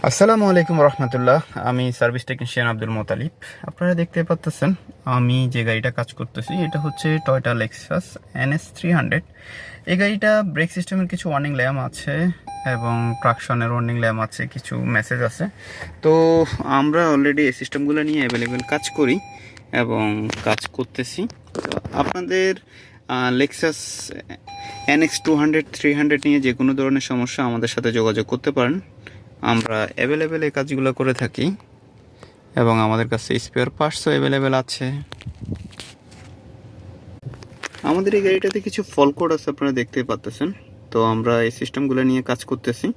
আসসালামু আলাইকুম রহমতুল্লাহ। আমি সার্ভিস টেকনিশিয়ান আব্দুল মোতালিব। আপনারা দেখতে পাচ্ছেন আমি যে গাড়িটা কাজ করতেছি এটা হচ্ছে টয়োটা লেক্সাস NS300। এই গাড়িটা ব্রেক সিস্টেমের কিছু ওয়ার্নিং ল্যাম্প আছে এবং ট্রাকশনের ওয়ার্নিং ল্যাম্প আছে, কিছু মেসেজ আছে। তো আমরা অলরেডি এই সিস্টেমগুলো নিয়ে অ্যাভেলেবেল কাজ করি এবং কাজ করতেছি। তো আপনাদের লেক্সাস NX200 300 নিয়ে যে কোনো ধরনের সমস্যা আমাদের সাথে যোগাযোগ করতে পারেন। আমরা অ্যাভেলেবেল এই কাজগুলো করে থাকি এবং আমাদের কাছে স্পেয়ার পার্টসও অ্যাভেলেবেল আছে। আমাদের এই গাড়িটাতে কিছু ফল কোড আছে, আপনারা দেখতেই পাচ্ছেন। তো আমরা এই সিস্টেমগুলো নিয়ে কাজ করতেছি।